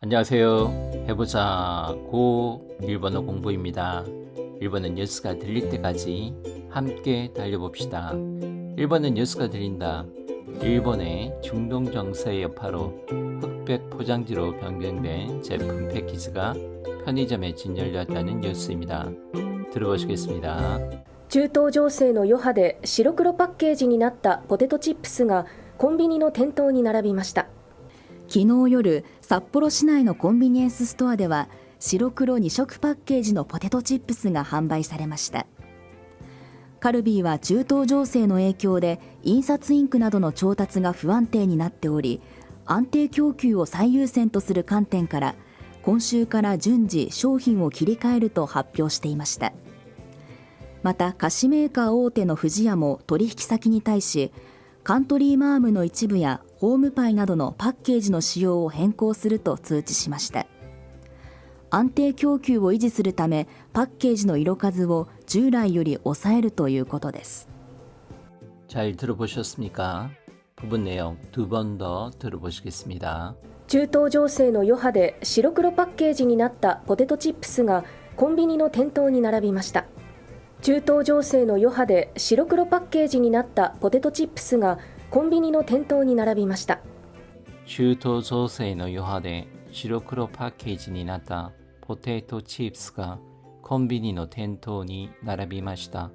안녕하세요. 해보자 고 일본어 공부입니다. 일본어 뉴스가 들릴 때까지 함께 달려봅시다. 일본어 뉴스가 들린다. 일본의 중동 정세의 여파로 흑백 포장지로 변경된 제품 패키지가 편의점에 진열되었다는 뉴스입니다. 들어보시겠습니다. 中東情勢の余波で白黒パッケージになったポテトチップスがコンビニの店頭に並びました。昨日夜、札幌市内のコンビニエンスストアでは白黒2色パッケージのポテトチップスが販売されました。カルビーは中東情勢の影響で印刷インクなどの調達が不安定になっており、安定供給を最優先とする観点から今週から順次商品を切り替えると発表していました。また菓子メーカー大手の不二家も取引先に対し、カントリーマームの一部やホームパイなどのパッケージの仕様を変更すると通知しました。安定供給を維持するためパッケージの色数を従来より抑えるということです。 잘 들어보셨습니까? 부분 내용 두 번 더 들어보시겠습니다. 中東情勢の余波で白黒パッケージになったポテトチップスがコンビニの店頭に並びました。中東情勢の余波で白黒パッケージになったポテトチップスがコンビニの店頭に並びました。中東情勢の余波で白黒パッケージになったポテトチップスがコンビニの店頭に並びました。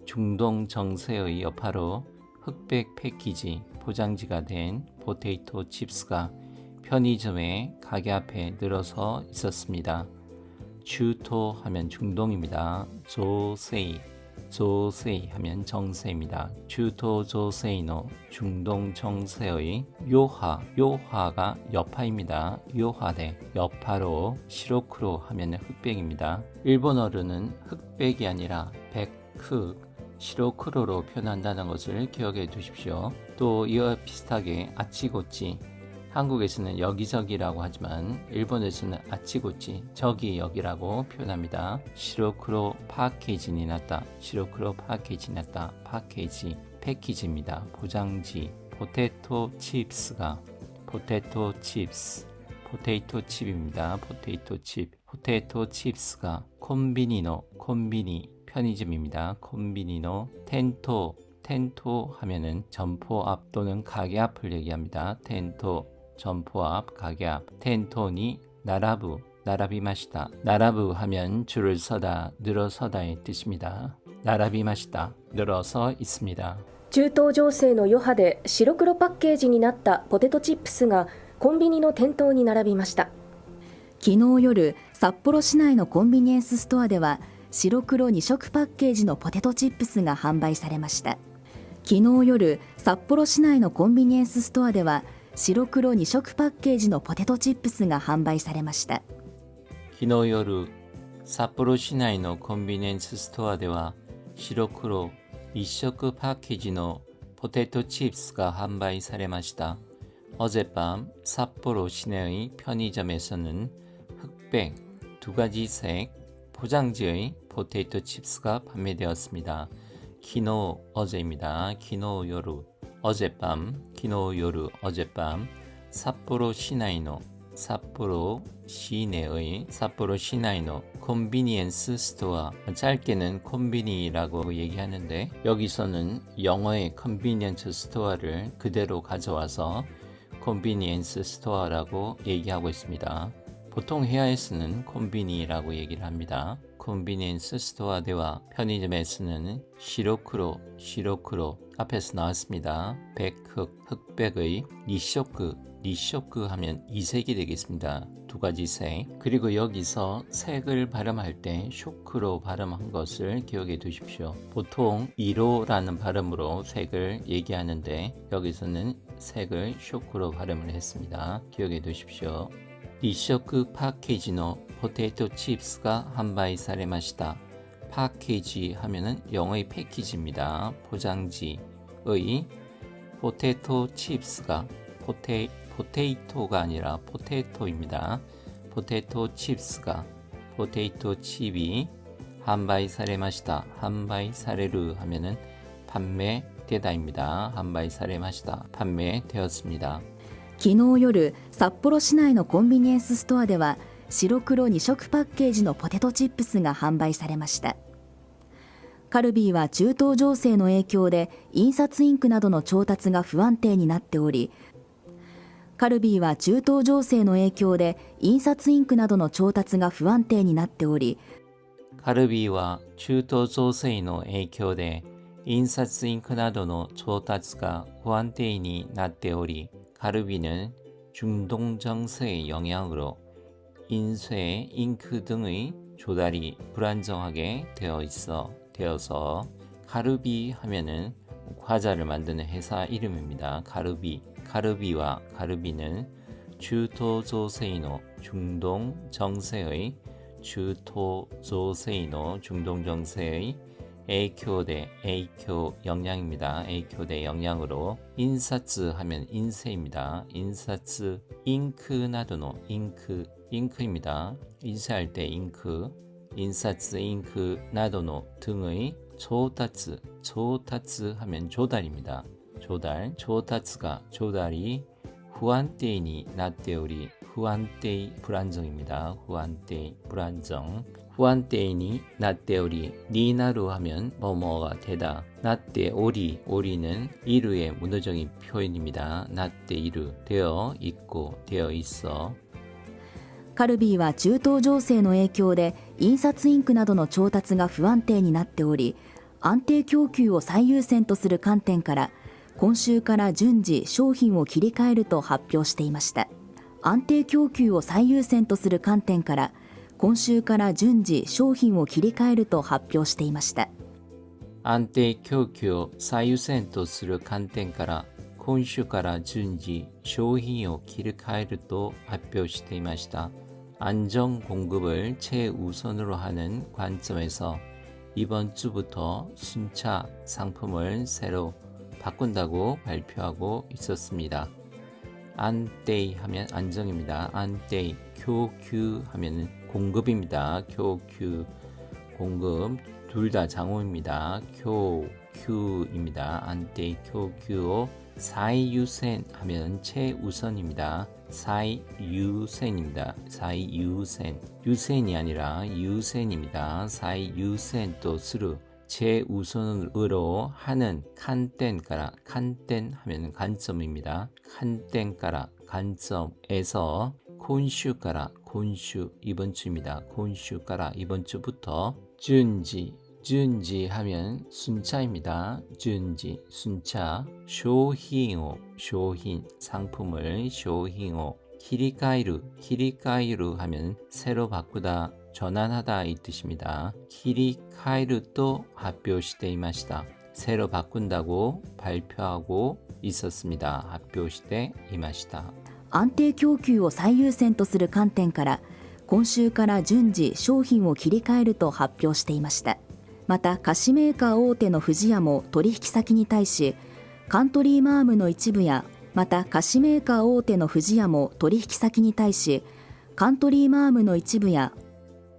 중동 정세의 여파로 흑백 패키지 포장지가 된 포테이토 칩스가 편의점의 가게 앞에 늘어서 있었습니다. 주토 하면 중동입니다. 조세이 하면 정세입니다. 주토 조세이노 중동 정세의 요하가 여파입니다. 요하대 여파로 시로크로 하면 흑백입니다. 일본어로는 흑백이 아니라 백흑 시로크로로 표현한다는 것을 기억해 두십시오. 또 이와 비슷하게 아치고치, 한국에서는 여기저기라고 하지만 일본에서는 아치고치, 저기 여기라고 표현합니다. 시로크로 파케이지니 났다. 시로크로 파케이지 났다. 파케이지, 패키지입니다. 포장지. 포테토 칩스가 포테토 칩입니다. 포테이토 칩. 포테토 칩스가 콤비니 편의점입니다. 콤비니노 텐토 하면은 점포 앞 또는 가게 앞을 얘기합니다. 텐토 점포 앞, 가게 앞. 텐토니 나라비마시다. 나라부 하면 줄을 서다, 늘어서다의 뜻입니다. 나라비마시다, 늘어서 있습니다. 中東情勢の余波で白黒パッケージになったポテトチップスがコンビニの店頭に並びました。昨日夜、札幌市内のコンビニエンスストアでは白黒2色パッケージのポテトチップスが販売されました。昨日夜、札幌市内のコンビニエンスストアでは白黒2色パッケージのポテトチップスが販売されました。昨日夜、札幌市内のコンビニエンスストアでは白黒2色パッケージのポテトチップスが販売されました。 어젯밤 삿포로 시내의 편의점에서는 흑백 두 가지 색 포장지의 포테이토 칩스가 판매되었습니다. 키노 어제입니다. 키노 요루 어젯밤, 키노 요루 어젯밤 삿포로 시나이노 삿포로 시나이노 콘비니엔스 스토어, 짧게는 콘비니라고 얘기하는데 여기서는 영어의 컨비니언스 스토어를 그대로 가져와서 콘비니엔스 스토어라고 얘기하고 있습니다. 보통 해외에서는 콘비니라고 얘기를 합니다. 콘비니엔스 스토어 대와 편의점에서는 시로크로 앞에서 나왔습니다. 흑백의 니쇼크 하면 이색이 되겠습니다. 두 가지 색. 그리고 여기서 색을 발음할 때 쇼크로 발음한 것을 기억해 두십시오. 보통 이로라는 발음으로 색을 얘기하는데 여기서는 색을 쇼크로 발음을 했습니다. 기억해 두십시오. 니쇼크 파케이지노 포테이토 칩스가販売されました. 파케이지 하면은 영어의 패키지입니다. 포장지의 포테이토 칩스가 포테이토가 아니라 포테이토입니다. 포테이토 칩스가 포테이토 칩이 販売されました. 販売される 하면은 판매되다입니다. 販売されました. 판매되었습니다. 昨日夜、札幌市内のコンビニエンスストアでは白黒2色パッケージのポテトチップスが販売されました。カルビーは中東情勢の影響で印刷インクなどの調達が不安定になっており、カルビーは中東情勢の影響で印刷インクなどの調達が不安定になっており、カルビーは中東情勢の影響で印刷インクなどの調達が不安定になっており、카르비는 중동 정세의 영향으로 인쇄, 잉크 등의 조달이 불안정하게 되어서 카르비 하면은 과자를 만드는 회사 이름입니다. 카르비와 카르비는 주토조세이노 중동 정세의 에이쿄 영향입니다. 에이쿄대 영향으로 인사츠 하면 인쇄입니다. 인사츠 잉크나도노 잉크입니다. 인쇄할 때 잉크 인사츠 잉크나도노 등의 조타츠 하면 조달입니다. 조타츠가 조달이 후안테이니 나테오리 후안테이 불안정입니다. 후안테이 불안정 후안테이니 나테오리 니나루 하면 뭐뭐가 되다. 나테오리 오리는 이르의 문어적인 표현입니다. 나테이르 되어 있고 되어 있어. カルビーは中東情勢の影響で印刷インクなどの調達が不安定になっており、安定供給を最優先とする観点から今週から順次商品を切り替えると発表していました。安定供給を最優先とする観点から今週から順次商品を切り替えると発表していました。安定供給を最優先とする観点から今週から順次商品を切り替えると発表していました。안정 공급을 최우선으로 하는 관점에서 이번 주부터 순차 상품을 새로 바꾼다고 발표하고 있었습니다. 안테이 하면 안정입니다. 안테이 교규 하면 공급입니다. 교규 공급 둘 다 장어입니다. 교규입니다. 안테이 교규 사이유센 하면 최우선입니다. 사이유센입니다. 사이유센 유센이 아니라 유센입니다. 사이유센 또 스루 최우선으로 하는 칸텐가라 칸텐 하면 관점입니다. 칸텐가라 관점에서 콘슈가라 콘슈 이번 주입니다. 콘슈가라 이번 주부터 준지 하면 순차입니다. 준지 순차 쇼히오 쇼힌 상품을 쇼히오 키리카이루 하면 새로 바꾸다 전환하다 이 뜻입니다. 키리카이루도発表していました. 새로 바꾼다고 발표하고 있었습니다. 発表していました. 安定供給を最優先とする観点から今週から順次商品を切り替えると発表していました。また菓子メーカー大手の不二家も取引先に対しカントリーマームの一部やまた菓子メーカー大手の不二家も取引先に対しカントリーマームの一部や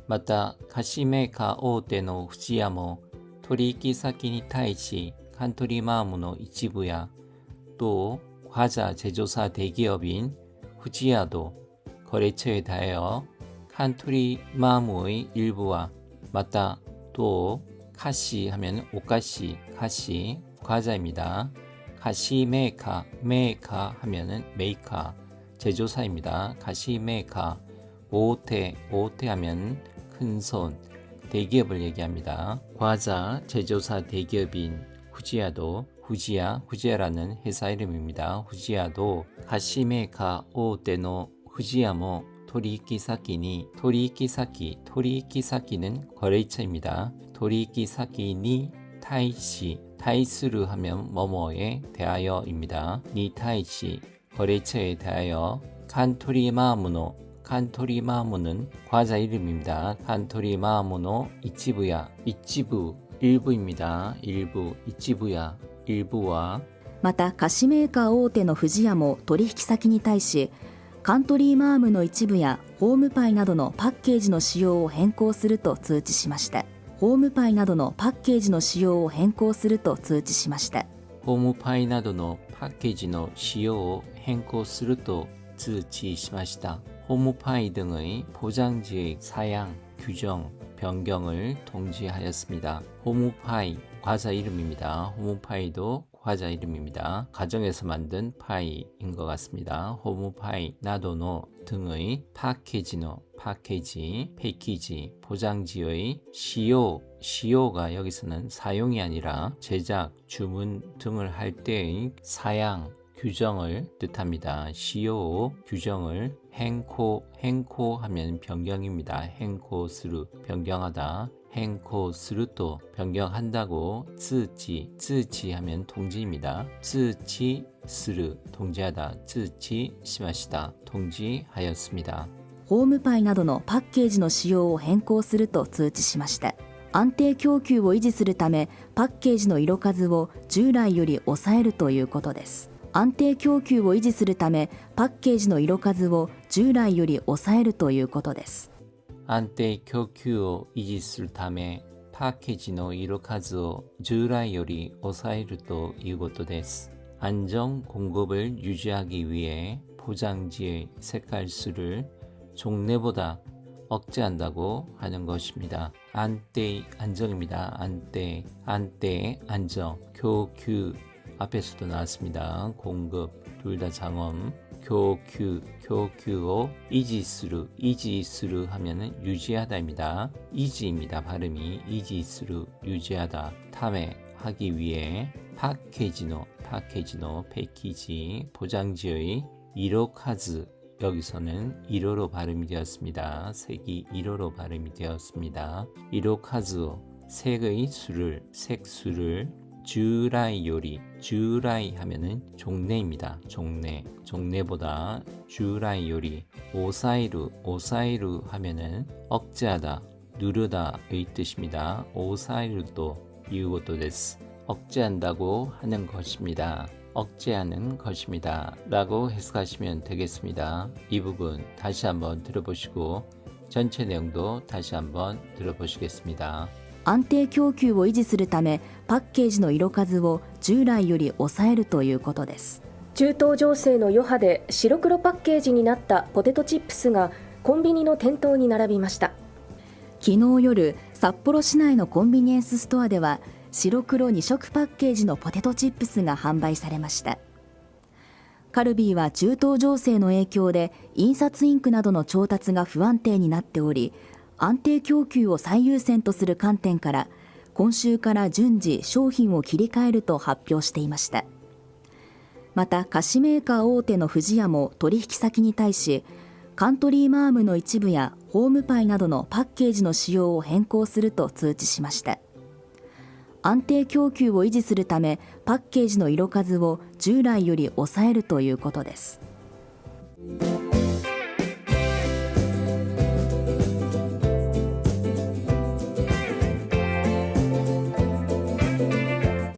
また菓子メーカー大手の不二家も取引先に対しカントリーマームの一部や또 과자 제조사 대기업인 후지야도 거래처에 대하여 칸토리마무의 일부와 맞다 또 카시 하면 오카시 카시 과자입니다. 카시 메이카 하면은 메이카 제조사입니다. 카시 메이카 오테 하면 큰손 대기업을 얘기합니다. 과자 제조사 대기업인 후지야라는 회사 이름입니다. 후지야도 카시 메이카 오테노 후지야모 토리키사키는 거래처입니다. 토리키사키니 타이스루 하면 뭐뭐에 대하여입니다. 니 타이시 거래처에 대하여 칸토리마무는 과자 이름입니다. 칸토리마무노 이치부 일부입니다. 일부와 また菓子メーカー大手の不二家も取引先に対しカントリーマームの一部やホームパイなどのパッケージの仕様を変更すると通知しました。ホームパイなどのパッケージの仕様を変更すると通知しました。ホームパイなどのパッケージの仕様を変更すると通知しました. 홈파이 등의 포장지의 사양, 규정, 변경을 통지하였습니다. 홈파이 과자 이름입니다. 홈파이도 과자 이름입니다. 가정에서 만든 파이인 것 같습니다. 홈파이, 나도노 등의 패키지, 포장지의 시효가 여기서는 사용이 아니라 제작, 주문 등을 할 때의 사양, 규정을 뜻합니다. 시효, 규정을 행코 하면 변경입니다. 행코스루, 변경하다. 행코스루또, 변경한다고. 쯔치 하면 통지입니다. 쯔치스루, 통지하다. 쯔치 시마시다, 통지하였습니다. ホームパイなどのパッケージの仕様を変更すると通知しました。安定供給を維持するため、パッケージの色数を従来より抑えるということです。安定供給を維持するため、パッケージの色数を従来より抑えるということです。安定供給を維持するため、パッケージの色数を従来より抑えるということです。 안정 공급을 유지하기 위해 포장지의 색깔수를 종래보다 억제한다고 하는 것입니다. 안대, 안정입니다. 안대, 안정. 교규, 앞에서도 나왔습니다. 공급, 둘 다 장엄. 교규を이지스루 하면은 유지하다입니다. 이지입니다. 발음이 이지스루, 유지하다. 탐에 하기 위해 패키지, 포장지의 이로카즈, 여기서는 1호로 발음이 되었습니다. 색이 1호로 발음이 되었습니다. 이로카즈오, 색수를 주라이 하면은 종래입니다. 종래보다 주라이 요리. 오사이루 하면은 억제하다, 누르다의 뜻입니다. 오사이루도 이유고도 데스. 억제한다고 하는 것입니다. 억제하는 것입니다. 라고 해석하시면 되겠습니다. 이 부분 다시 한번 들어보시고 전체 내용도 다시 한번 들어보시겠습니다. 安定供給を維持するため、パッケージの色数を従来より抑えるということです。中東情勢の余波で白黒パッケージになったポテトチップスがコンビニの店頭に並びました。昨日夜、札幌市内のコンビニエンスストアでは白黒2色パッケージのポテトチップスが販売されました。カルビーは中東情勢の影響で印刷インクなどの調達が不安定になっており、安定供給を最優先とする観点から今週から順次商品を切り替えると発表していました。また菓子メーカー大手の不二家も取引先に対し、カントリーマームの一部やホームパイなどのパッケージの仕様を変更すると通知しました。安定供給を維持するため、パッケージの色数を従来より抑えるということです。